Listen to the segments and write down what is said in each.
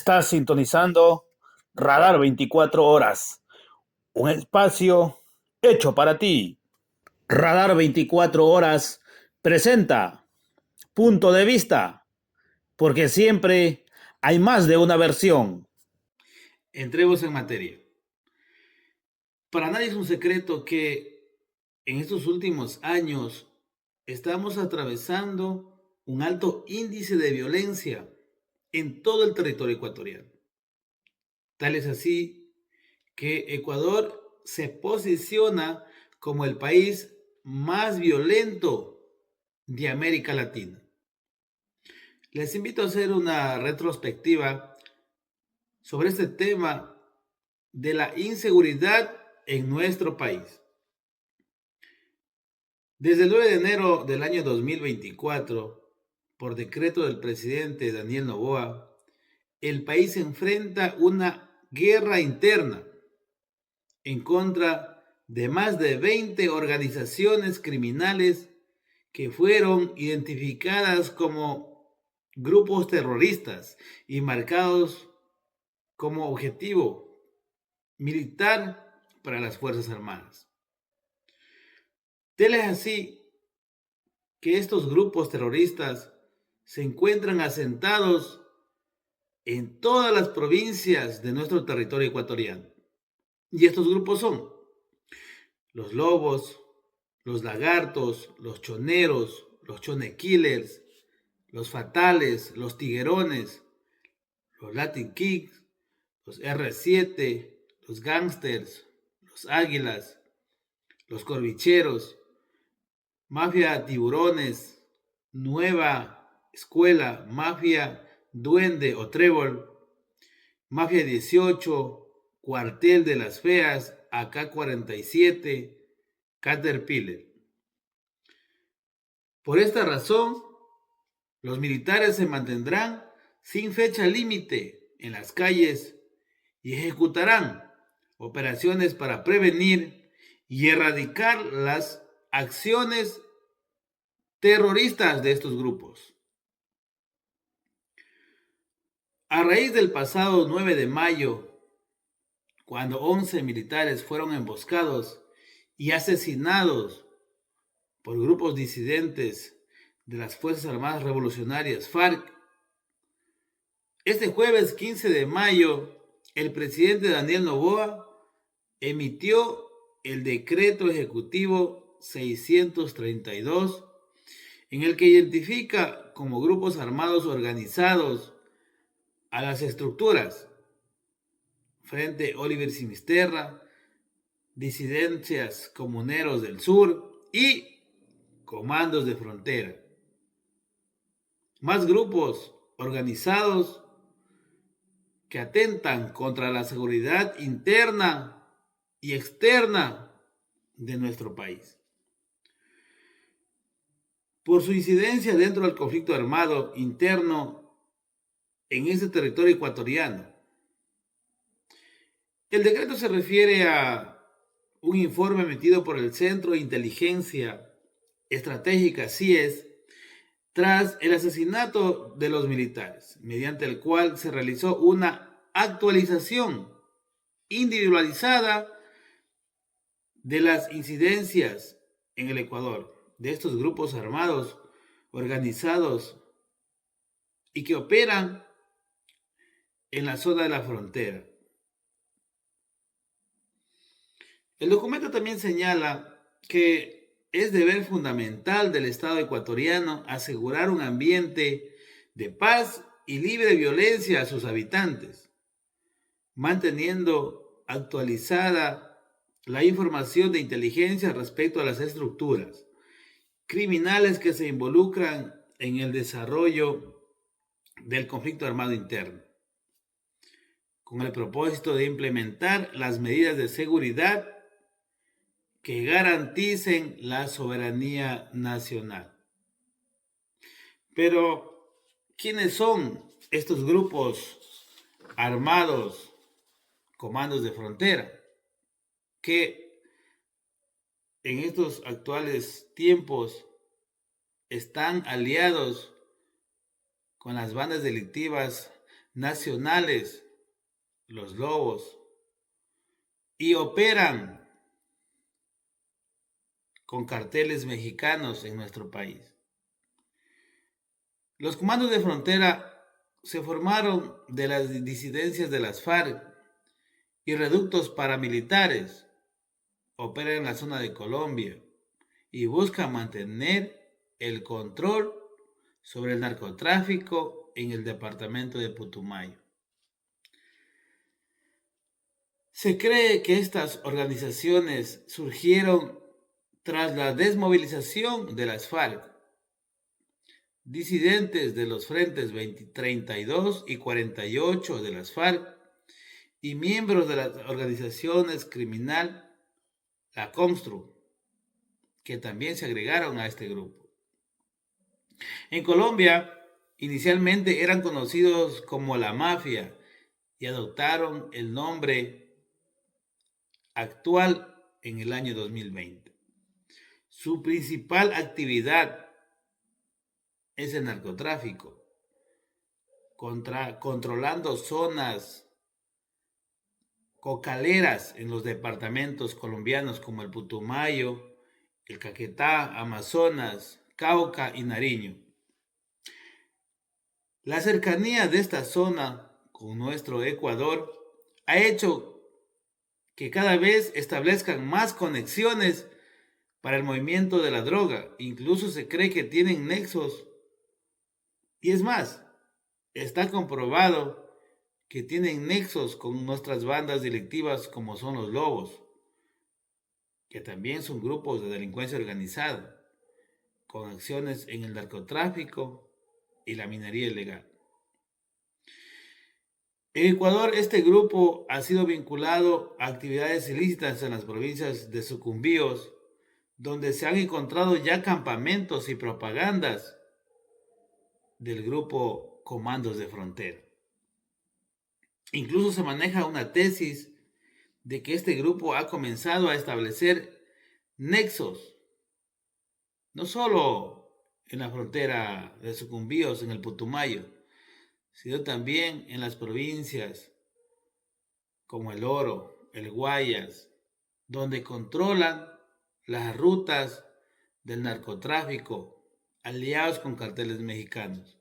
Estás sintonizando Radar 24 horas, un espacio hecho para ti. Radar 24 horas presenta Punto de Vista, porque siempre hay más de una versión. Entremos en materia. Para nadie es un secreto que en estos últimos años estamos atravesando un alto índice de violencia en todo el territorio ecuatoriano. Tal es así que Ecuador se posiciona como el país más violento de América Latina. Les invito a hacer una retrospectiva sobre este tema de la inseguridad en nuestro país. Desde el 9 de enero del año 2024, por decreto del presidente Daniel Noboa, el país enfrenta una guerra interna en contra de más de 20 organizaciones criminales que fueron identificadas como grupos terroristas y marcados como objetivo militar para las Fuerzas Armadas. Tal es así que estos grupos terroristas se encuentran asentados en todas las provincias de nuestro territorio ecuatoriano. Y estos grupos son los lobos, los lagartos, los choneros, los chone killers, los fatales, los tiguerones, los Latin Kings, los R7, los gangsters, los águilas, los corbicheros, mafia tiburones, nueva escuela, mafia duende o trébol, mafia 18, cuartel de las feas, AK-47, Caterpillar. Por esta razón, los militares se mantendrán sin fecha límite en las calles y ejecutarán operaciones para prevenir y erradicar las acciones terroristas de estos grupos. A raíz del pasado 9 de mayo, cuando 11 militares fueron emboscados y asesinados por grupos disidentes de las Fuerzas Armadas Revolucionarias FARC, este jueves 15 de mayo, el presidente Daniel Noboa emitió el decreto ejecutivo 632, en el que identifica como grupos armados organizados a las estructuras Frente Oliver Sinisterra, Disidencias Comuneros del Sur y Comandos de Frontera. Más grupos organizados que atentan contra la seguridad interna y externa de nuestro país. Por su incidencia dentro del conflicto armado interno en este territorio ecuatoriano. El decreto se refiere a un informe emitido por el Centro de Inteligencia Estratégica CIES tras el asesinato de los militares, mediante el cual se realizó una actualización individualizada de las incidencias en el Ecuador de estos grupos armados organizados y que operan en la zona de la frontera. El documento también señala que es deber fundamental del Estado ecuatoriano asegurar un ambiente de paz y libre de violencia a sus habitantes, manteniendo actualizada la información de inteligencia respecto a las estructuras criminales que se involucran en el desarrollo del conflicto armado interno, con el propósito de implementar las medidas de seguridad que garanticen la soberanía nacional. Pero, ¿quiénes son estos grupos armados, comandos de frontera, que en estos actuales tiempos están aliados con las bandas delictivas nacionales, los lobos, y operan con carteles mexicanos en nuestro país. Los comandos de frontera se formaron de las disidencias de las FARC y reductos paramilitares. Operan en la zona de Colombia y buscan mantener el control sobre el narcotráfico en el departamento de Putumayo. Se cree que estas organizaciones surgieron tras la desmovilización de las FARC, disidentes de los frentes 32 y 48 de las FARC y miembros de las organizaciones criminal la Comstru, que también se agregaron a este grupo. En Colombia, inicialmente eran conocidos como la mafia y adoptaron el nombre actual en el año 2020. Su principal actividad es el narcotráfico, controlando zonas cocaleras en los departamentos colombianos como el Putumayo, el Caquetá, Amazonas, Cauca y Nariño. La cercanía de esta zona con nuestro Ecuador ha hecho que cada vez establezcan más conexiones para el movimiento de la droga. Incluso se cree que tienen nexos. Y es más, está comprobado que tienen nexos con nuestras bandas delictivas como son los lobos, que también son grupos de delincuencia organizada, con acciones en el narcotráfico y la minería ilegal. En Ecuador, este grupo ha sido vinculado a actividades ilícitas en las provincias de Sucumbíos, donde se han encontrado ya campamentos y propagandas del grupo Comandos de Frontera. Incluso se maneja una tesis de que este grupo ha comenzado a establecer nexos, no solo en la frontera de Sucumbíos, en el Putumayo, sino también en las provincias como el Oro, el Guayas, donde controlan las rutas del narcotráfico aliados con carteles mexicanos.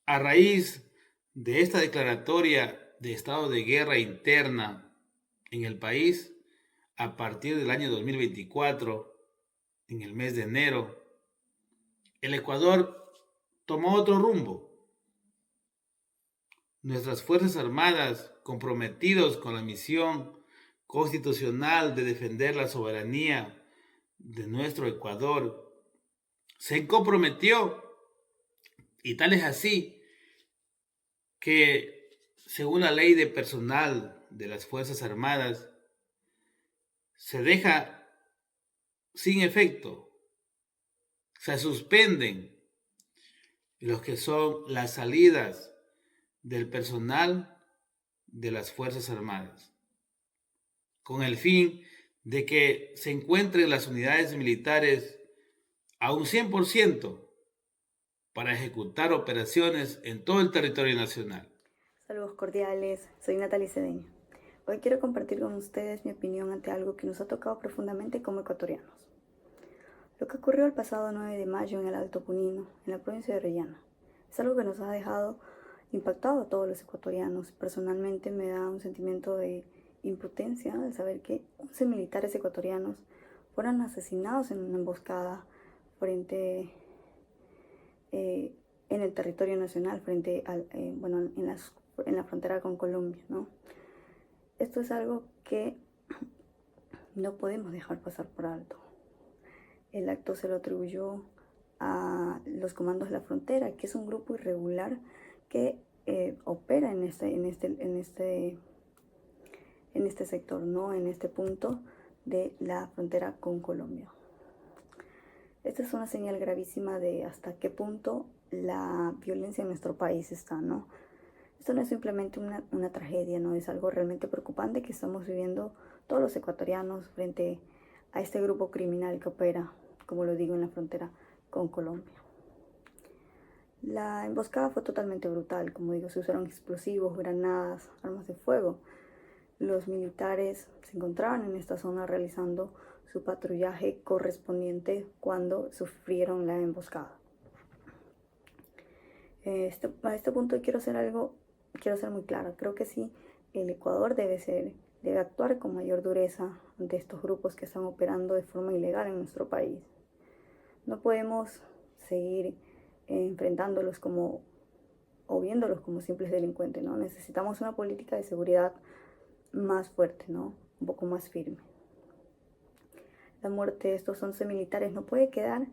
A raíz de esta declaratoria de estado de guerra interna en el país, a partir del año 2024, en el mes de enero, el Ecuador tomó otro rumbo. Nuestras Fuerzas Armadas, comprometidos con la misión constitucional de defender la soberanía de nuestro Ecuador, se comprometió, y tal es así que, según la ley de personal de las Fuerzas Armadas, se deja sin efecto, se suspenden los que son las salidas del personal de las Fuerzas Armadas, con el fin de que se encuentren las unidades militares a un 100% para ejecutar operaciones en todo el territorio nacional. Saludos cordiales, soy Natalie Cedeño. Hoy quiero compartir con ustedes mi opinión ante algo que nos ha tocado profundamente como ecuatorianos. Lo que ocurrió el pasado 9 de mayo en el Alto Punino, en la provincia de Orellana, es algo que nos ha dejado impactado a todos los ecuatorianos. Personalmente me da un sentimiento de impotencia al saber que 11 militares ecuatorianos fueron asesinados en una emboscada frente en el territorio nacional, frente al, en la frontera con Colombia, ¿no? Esto es algo que no podemos dejar pasar por alto. El acto se lo atribuyó a los comandos de la frontera, que es un grupo irregular que opera en este sector, ¿no? En este punto de la frontera con Colombia. Esta es una señal gravísima de hasta qué punto la violencia en nuestro país está, ¿no? Esto no es simplemente una tragedia, ¿no? Es algo realmente preocupante que estamos viviendo todos los ecuatorianos frente a este grupo criminal que opera, como lo digo, en la frontera con Colombia. La emboscada fue totalmente brutal, como digo, se usaron explosivos, granadas, armas de fuego. Los militares se encontraban en esta zona realizando su patrullaje correspondiente cuando sufrieron la emboscada. A este punto quiero ser muy clara. Creo que sí, el Ecuador debe actuar con mayor dureza ante estos grupos que están operando de forma ilegal en nuestro país. No podemos seguir enfrentándolos o viéndolos como simples delincuentes, ¿no? Necesitamos una política de seguridad más fuerte, ¿no? Un poco más firme. La muerte de estos 11 militares no puede quedar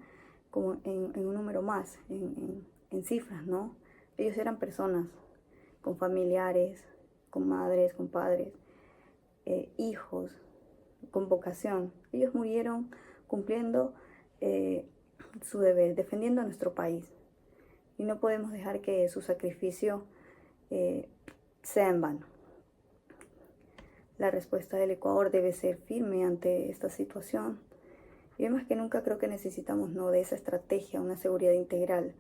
como en un número más, en cifras, ¿no? Ellos eran personas con familiares, con madres, con padres, hijos, con vocación. Ellos murieron cumpliendo su deber, defendiendo a nuestro país. Y no podemos dejar que su sacrificio sea en vano. La respuesta del Ecuador debe ser firme ante esta situación. Y hoy más que nunca creo que necesitamos de esa estrategia, una seguridad integral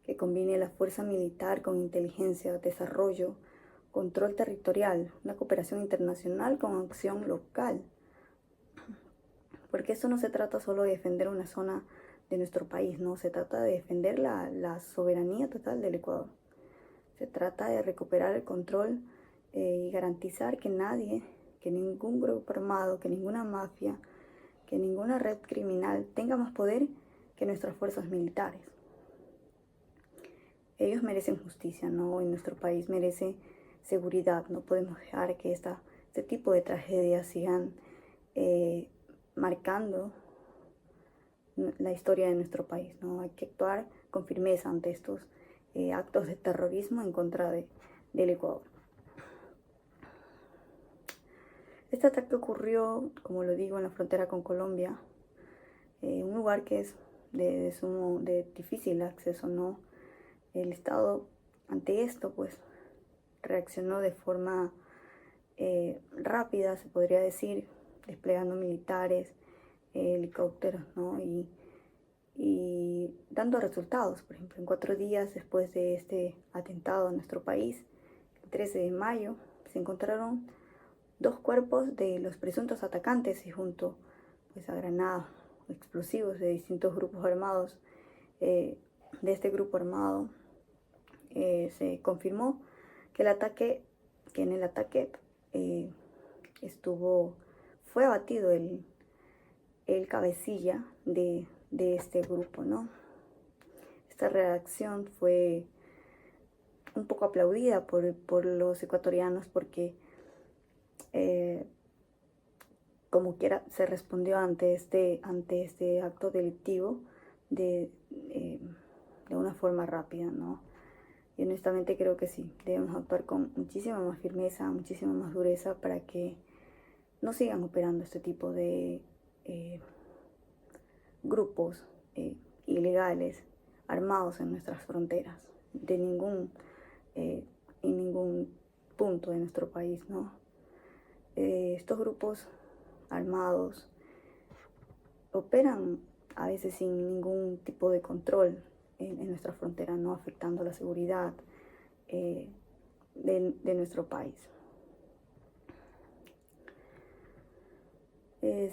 que combine la fuerza militar con inteligencia, desarrollo, control territorial, una cooperación internacional con acción local. Porque esto no se trata solo de defender una zona de nuestro país, no, se trata de defender la soberanía total del Ecuador. Se trata de recuperar el control y garantizar que nadie, que ningún grupo armado, que ninguna mafia, que ninguna red criminal tenga más poder que nuestras fuerzas militares. Ellos merecen justicia, ¿no? Y nuestro país merece seguridad. No podemos dejar que este tipo de tragedias sigan marcando la historia de nuestro país, ¿no? Hay que actuar con firmeza ante estos actos de terrorismo en contra del Ecuador. Este ataque ocurrió, como lo digo, en la frontera con Colombia, un lugar que es de difícil acceso, ¿no? El Estado ante esto pues reaccionó de forma rápida, se podría decir, desplegando militares, helicópteros, ¿no? Y dando resultados. Por ejemplo, en 4 días después de este atentado en nuestro país, el 13 de mayo, se encontraron 2 cuerpos de los presuntos atacantes y junto pues, a granadas, explosivos de distintos grupos armados. De este grupo armado se confirmó que en el ataque fue abatido el cabecilla de este grupo, ¿no? Esta reacción fue un poco aplaudida por los ecuatorianos porque como quiera se respondió ante este acto delictivo de una forma rápida, ¿no? Y honestamente creo que sí, debemos actuar con muchísima más firmeza, muchísima más dureza para que no sigan operando este tipo de grupos ilegales armados en nuestras fronteras, en ningún punto de nuestro país, ¿no? Estos grupos armados operan a veces sin ningún tipo de control en nuestra frontera, no afectando la seguridad de nuestro país.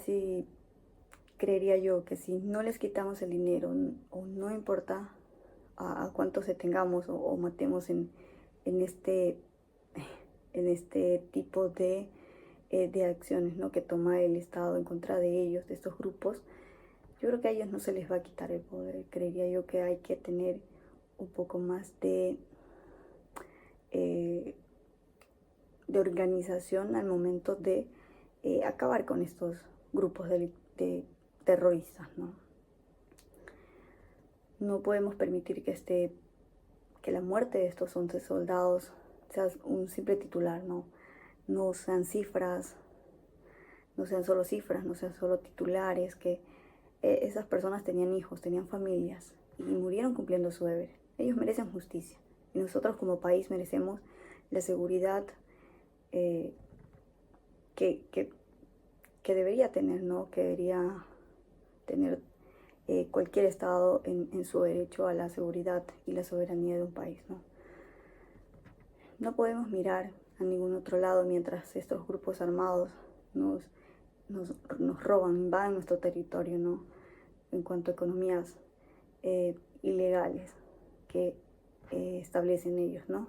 Sí, creería yo que si no les quitamos el dinero, o no importa a cuántos tengamos o matemos en este tipo de acciones, ¿no? que toma el Estado en contra de ellos, de estos grupos, yo creo que a ellos no se les va a quitar el poder. Creería yo que hay que tener un poco más de organización al momento de acabar con estos grupos de terroristas, ¿no? No podemos permitir que la muerte de estos 11 soldados sea un simple titular, ¿no? No sean cifras, no sean solo cifras, no sean solo titulares, que esas personas tenían hijos, tenían familias y murieron cumpliendo su deber. Ellos merecen justicia y nosotros como país merecemos la seguridad que debería tener, ¿no? Que debería tener cualquier Estado en su derecho a la seguridad y la soberanía de un país, ¿no? No podemos mirar a ningún otro lado mientras estos grupos armados nos, nos roban, invaden nuestro territorio, ¿no? En cuanto a economías ilegales que establecen ellos, ¿no?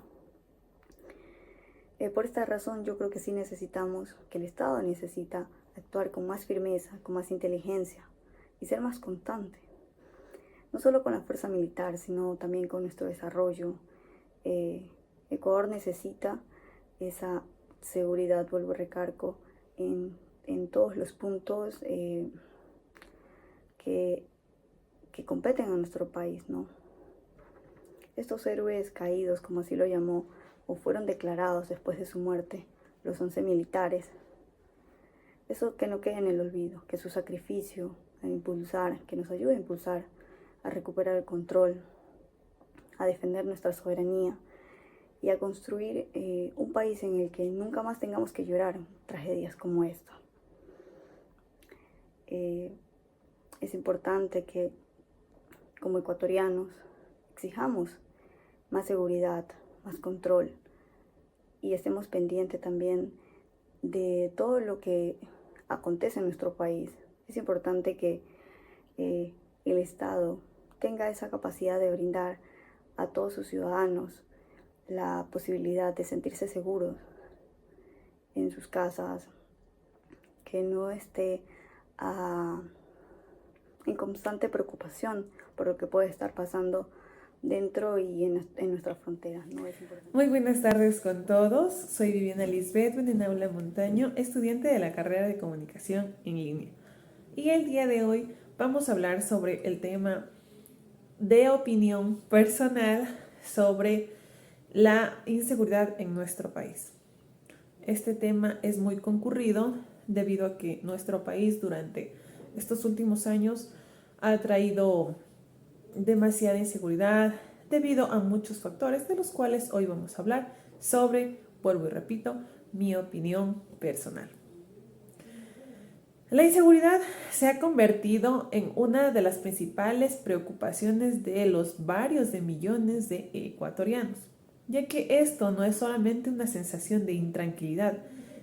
Por esta razón yo creo que sí necesitamos, que el Estado necesita actuar con más firmeza, con más inteligencia y ser más constante. No solo con la fuerza militar, sino también con nuestro desarrollo. Ecuador necesita esa seguridad, vuelvo a recargo, en todos los puntos que competen a nuestro país, ¿no? Estos héroes caídos, como así lo llamó, o fueron declarados después de su muerte, los 11 militares, eso que no quede en el olvido, que su sacrificio a impulsar, que nos ayude a impulsar, a recuperar el control, a defender nuestra soberanía y a construir un país en el que nunca más tengamos que llorar tragedias como esta. Es importante que como ecuatorianos exijamos más seguridad, más control y estemos pendientes también de todo lo que acontece en nuestro país. Es importante que el Estado tenga esa capacidad de brindar a todos sus ciudadanos la posibilidad de sentirse seguros en sus casas, que no esté en constante preocupación por lo que puede estar pasando dentro y en nuestras fronteras, ¿no? Es importante. Muy buenas tardes con todos. Soy Viviana Lisbeth Benenaula Montaño, estudiante de la carrera de Comunicación en Línea. Y el día de hoy vamos a hablar sobre el tema de opinión personal sobre la inseguridad en nuestro país. Este tema es muy concurrido debido a que nuestro país durante estos últimos años ha traído demasiada inseguridad debido a muchos factores de los cuales hoy vamos a hablar sobre, vuelvo y repito, mi opinión personal. La inseguridad se ha convertido en una de las principales preocupaciones de los varios de millones de ecuatorianos, ya que esto no es solamente una sensación de intranquilidad,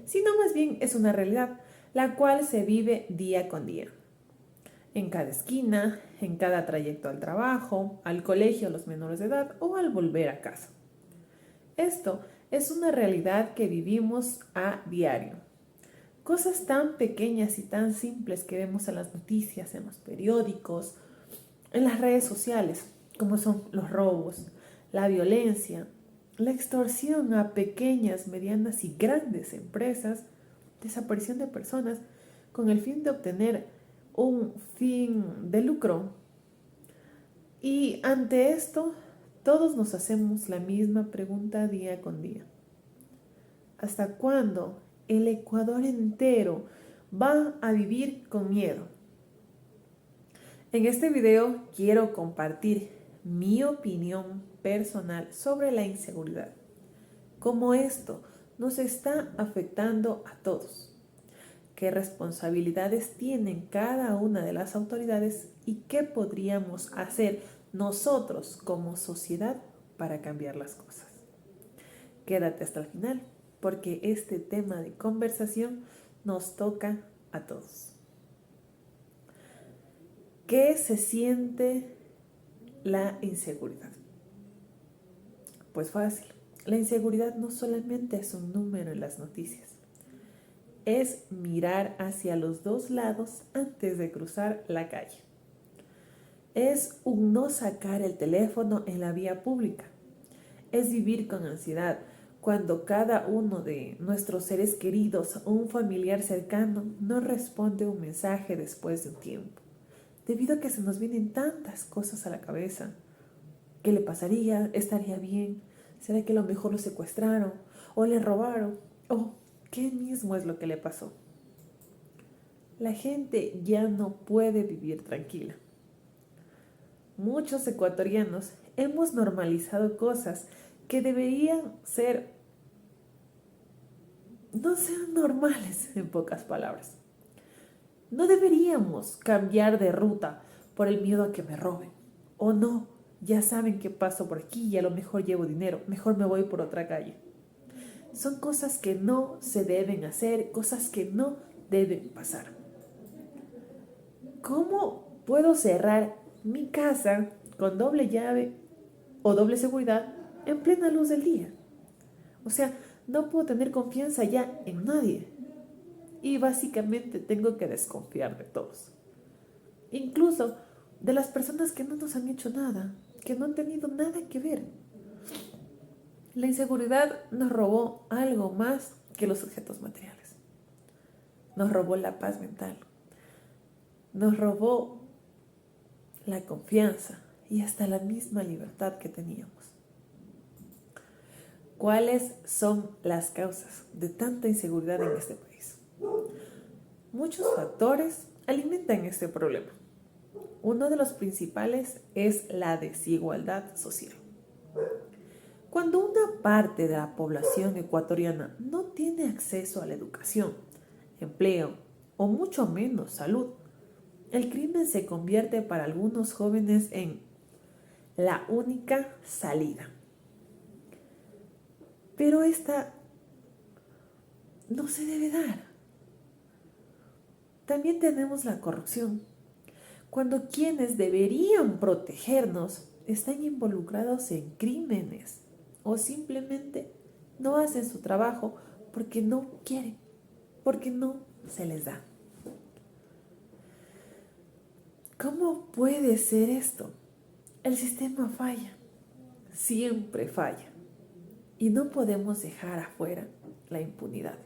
sino más bien es una realidad, la cual se vive día con día. En cada esquina, en cada trayecto al trabajo, al colegio a los menores de edad o al volver a casa. Esto es una realidad que vivimos a diario. Cosas tan pequeñas y tan simples que vemos en las noticias, en los periódicos, en las redes sociales, como son los robos, la violencia, la extorsión a pequeñas, medianas y grandes empresas, desaparición de personas con el fin de obtener un fin de lucro. Y ante esto, todos nos hacemos la misma pregunta día con día. ¿Hasta cuándo el Ecuador entero va a vivir con miedo? En este video quiero compartir mi opinión personal sobre la inseguridad, cómo esto nos está afectando a todos, qué responsabilidades tienen cada una de las autoridades y qué podríamos hacer nosotros como sociedad para cambiar las cosas. Quédate hasta el final, porque este tema de conversación nos toca a todos. ¿Qué se siente la inseguridad? Pues fácil. La inseguridad no solamente es un número en las noticias. Es mirar hacia los dos lados antes de cruzar la calle. Es un no sacar el teléfono en la vía pública. Es vivir con ansiedad cuando cada uno de nuestros seres queridos o un familiar cercano no responde un mensaje después de un tiempo, debido a que se nos vienen tantas cosas a la cabeza. ¿Qué le pasaría? ¿Estaría bien? ¿Será que a lo mejor lo secuestraron? ¿O le robaron? ¿O qué mismo es lo que le pasó? La gente ya no puede vivir tranquila. Muchos ecuatorianos hemos normalizado cosas que deberían ser, no sean normales, en pocas palabras. No deberíamos cambiar de ruta por el miedo a que me roben. O no, ya saben que paso por aquí y a lo mejor llevo dinero, mejor me voy por otra calle. Son cosas que no se deben hacer, cosas que no deben pasar. ¿Cómo puedo cerrar mi casa con doble llave o doble seguridad en plena luz del día? O sea, no puedo tener confianza ya en nadie. Y básicamente tengo que desconfiar de todos. Incluso de las personas que no nos han hecho nada, que no han tenido nada que ver. La inseguridad nos robó algo más que los objetos materiales. Nos robó la paz mental. Nos robó la confianza y hasta la misma libertad que teníamos. ¿Cuáles son las causas de tanta inseguridad en este país? Muchos factores alimentan este problema. Uno de los principales es la desigualdad social. Cuando una parte de la población ecuatoriana no tiene acceso a la educación, empleo o mucho menos salud, el crimen se convierte para algunos jóvenes en la única salida. Pero esta no se debe dar. También tenemos la corrupción. Cuando quienes deberían protegernos están involucrados en crímenes o simplemente no hacen su trabajo porque no quieren, porque no se les da. ¿Cómo puede ser esto? El sistema falla, siempre falla. Y no podemos dejar afuera la impunidad,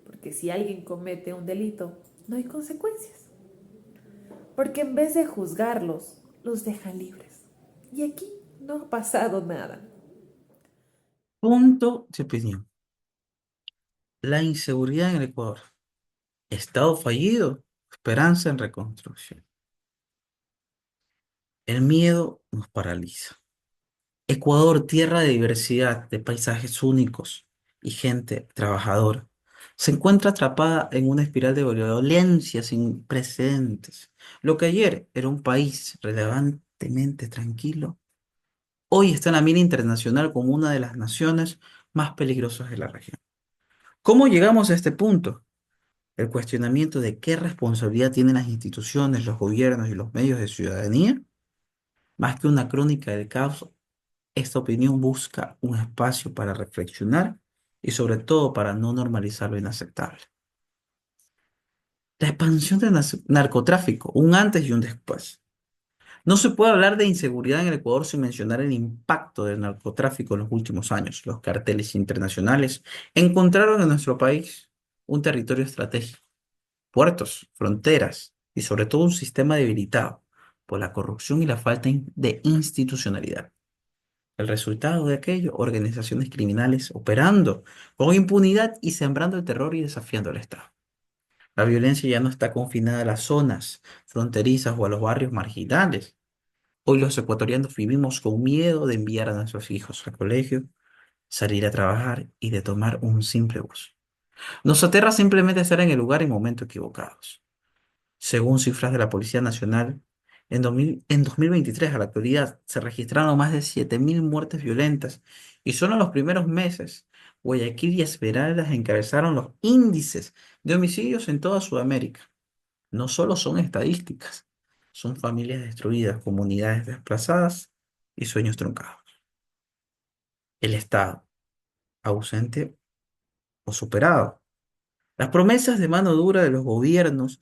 porque si alguien comete un delito, no hay consecuencias. Porque en vez de juzgarlos, los dejan libres. Y aquí no ha pasado nada. Punto de opinión. La inseguridad en el Ecuador. Estado fallido. Esperanza en reconstrucción. El miedo nos paraliza. Ecuador, tierra de diversidad, de paisajes únicos y gente trabajadora, se encuentra atrapada en una espiral de violencia sin precedentes. Lo que ayer era un país relevantemente tranquilo, hoy está en la mira internacional como una de las naciones más peligrosas de la región. ¿Cómo llegamos a este punto? El cuestionamiento de qué responsabilidad tienen las instituciones, los gobiernos y los medios de ciudadanía, más que una crónica del caos. Esta opinión busca un espacio para reflexionar y sobre todo para no normalizar lo inaceptable. La expansión del narcotráfico, un antes y un después. No se puede hablar de inseguridad en el Ecuador sin mencionar el impacto del narcotráfico en los últimos años. Los carteles internacionales encontraron en nuestro país un territorio estratégico, puertos, fronteras y sobre todo un sistema debilitado por la corrupción y la falta de institucionalidad. El resultado de aquello, organizaciones criminales operando con impunidad y sembrando el terror y desafiando al Estado. La violencia ya no está confinada a las zonas fronterizas o a los barrios marginales. Hoy los ecuatorianos vivimos con miedo de enviar a nuestros hijos al colegio, salir a trabajar y de tomar un simple bus. Nos aterra simplemente estar en el lugar y momento equivocados. Según cifras de la Policía Nacional, en 2023 a la actualidad se registraron más de 7.000 muertes violentas y solo en los primeros meses Guayaquil y Esmeraldas encabezaron los índices de homicidios en toda Sudamérica. No solo son estadísticas, son familias destruidas, comunidades desplazadas y sueños truncados. El Estado, ausente o superado. Las promesas de mano dura de los gobiernos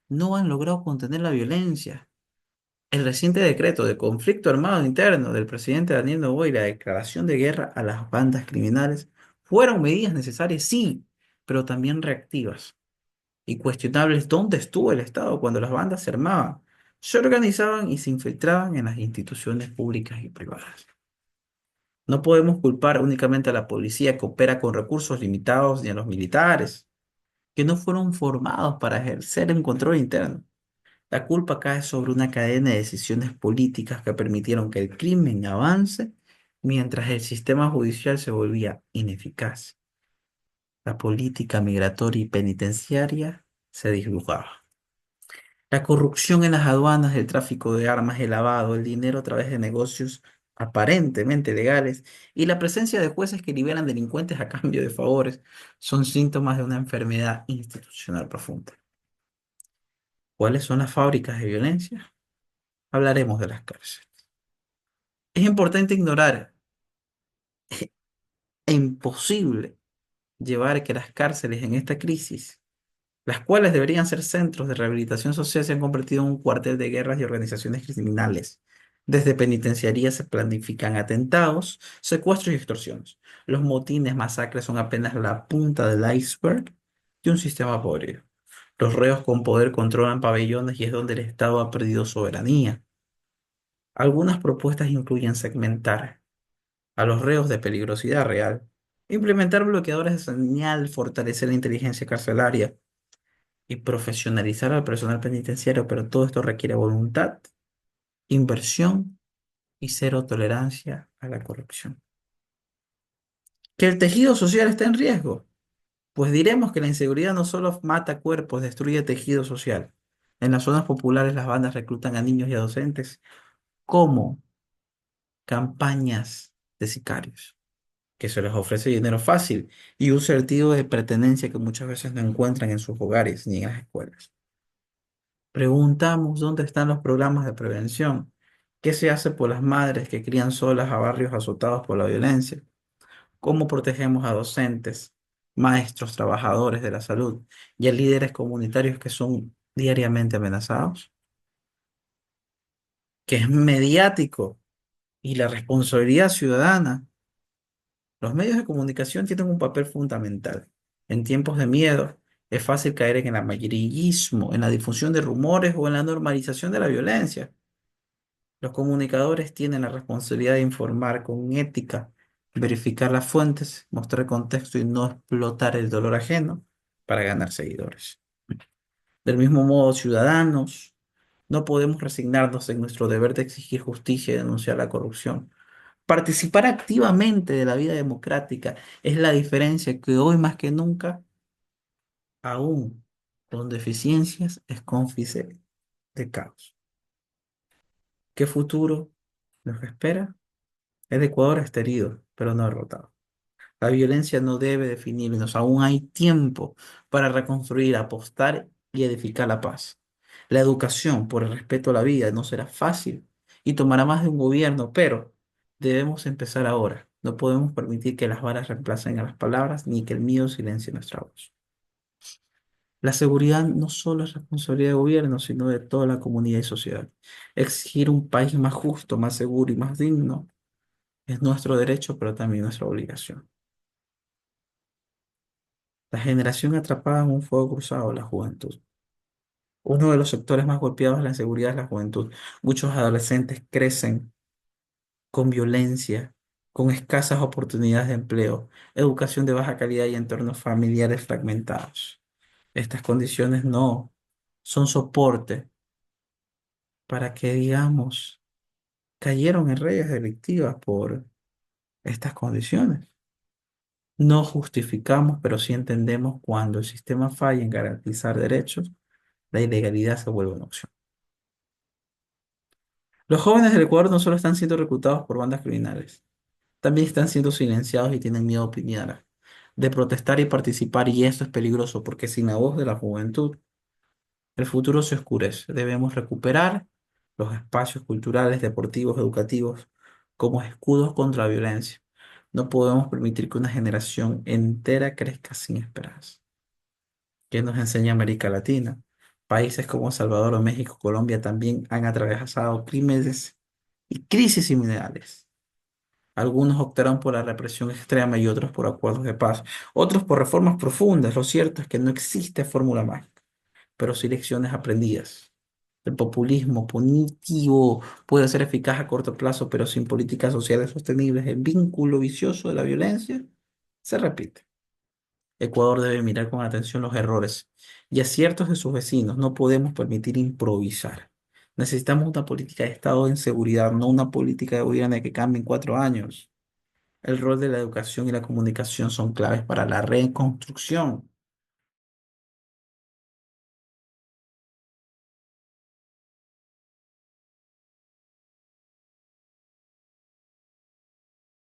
no han logrado contener la violencia. El reciente decreto de conflicto armado interno del presidente Daniel Noboa y la declaración de guerra a las bandas criminales fueron medidas necesarias, sí, pero también reactivas y cuestionables. ¿Dónde estuvo el Estado cuando las bandas se armaban, se organizaban y se infiltraban en las instituciones públicas y privadas? No podemos culpar únicamente a la policía que opera con recursos limitados ni a los militares, que no fueron formados para ejercer un control interno. La culpa cae sobre una cadena de decisiones políticas que permitieron que el crimen avance mientras el sistema judicial se volvía ineficaz. La política migratoria y penitenciaria se dibujaba. La corrupción en las aduanas, el tráfico de armas, el lavado, el dinero a través de negocios aparentemente legales y la presencia de jueces que liberan delincuentes a cambio de favores son síntomas de una enfermedad institucional profunda. ¿Cuáles son las fábricas de violencia? Hablaremos de las cárceles. Es importante ignorar e imposible llevar que las cárceles en esta crisis, las cuales deberían ser centros de rehabilitación social, se han convertido en un cuartel de guerras y organizaciones criminales. Desde penitenciarías se planifican atentados, secuestros y extorsiones. Los motines, masacres son apenas la punta del iceberg de un sistema podrido. Los reos con poder controlan pabellones y es donde el Estado ha perdido soberanía. Algunas propuestas incluyen segmentar a los reos de peligrosidad real, implementar bloqueadores de señal, fortalecer la inteligencia carcelaria y profesionalizar al personal penitenciario, pero todo esto requiere voluntad, inversión y cero tolerancia a la corrupción. ¿Que el tejido social está en riesgo? Pues diremos que la inseguridad no solo mata cuerpos, destruye tejido social. En las zonas populares las bandas reclutan a niños y a docentes como campañas de sicarios, que se les ofrece dinero fácil y un sentido de pertenencia que muchas veces no encuentran en sus hogares ni en las escuelas. Preguntamos dónde están los programas de prevención, qué se hace por las madres que crían solas a barrios azotados por la violencia, cómo protegemos a docentes, maestros, trabajadores de la salud y a líderes comunitarios que son diariamente amenazados, que es mediático y la responsabilidad ciudadana. Los medios de comunicación tienen un papel fundamental. En tiempos de miedo, es fácil caer en el amarillismo, en la difusión de rumores o en la normalización de la violencia. Los comunicadores tienen la responsabilidad de informar con ética, verificar las fuentes, mostrar contexto y no explotar el dolor ajeno para ganar seguidores. Del mismo modo, ciudadanos, no podemos resignarnos en nuestro deber de exigir justicia y denunciar la corrupción. Participar activamente de la vida democrática es la diferencia que hoy más que nunca, aún con deficiencias, es cómplice de caos. ¿Qué futuro nos espera? El Ecuador está herido, pero no derrotado. La violencia no debe definirnos. Aún hay tiempo para reconstruir, apostar y edificar la paz. La educación por el respeto a la vida no será fácil y tomará más de un gobierno, pero debemos empezar ahora. No podemos permitir que las balas reemplacen a las palabras ni que el miedo silencie nuestra voz. La seguridad no solo es responsabilidad de gobierno, sino de toda la comunidad y sociedad. Exigir un país más justo, más seguro y más digno es nuestro derecho, pero también nuestra obligación. La generación atrapada en un fuego cruzado, la juventud. Uno de los sectores más golpeados de la inseguridad es la juventud. Muchos adolescentes crecen con violencia, con escasas oportunidades de empleo, educación de baja calidad y entornos familiares fragmentados. Estas condiciones no son soporte para que, digamos, cayeron en redes delictivas por estas condiciones. No justificamos, pero sí entendemos cuando el sistema falla en garantizar derechos, la ilegalidad se vuelve una opción. Los jóvenes del Ecuador no solo están siendo reclutados por bandas criminales, también están siendo silenciados y tienen miedo a opinar, de protestar y participar, y esto es peligroso porque sin la voz de la juventud, el futuro se oscurece. Debemos recuperar los espacios culturales, deportivos, educativos como escudos contra la violencia. No podemos permitir que una generación entera crezca sin esperanza. ¿Qué nos enseña América Latina? Países como Salvador o México, Colombia también han atravesado crímenes y crisis similares. Algunos optaron por la represión extrema y otros por acuerdos de paz, otros por reformas profundas. Lo cierto es que no existe fórmula mágica, pero sí lecciones aprendidas. El populismo punitivo puede ser eficaz a corto plazo, pero sin políticas sociales sostenibles, el vínculo vicioso de la violencia se repite. Ecuador debe mirar con atención los errores y aciertos de sus vecinos. No podemos permitir improvisar. Necesitamos una política de Estado en seguridad, no una política de gobierno que cambie en 4 años. El rol de la educación y la comunicación son claves para la reconstrucción.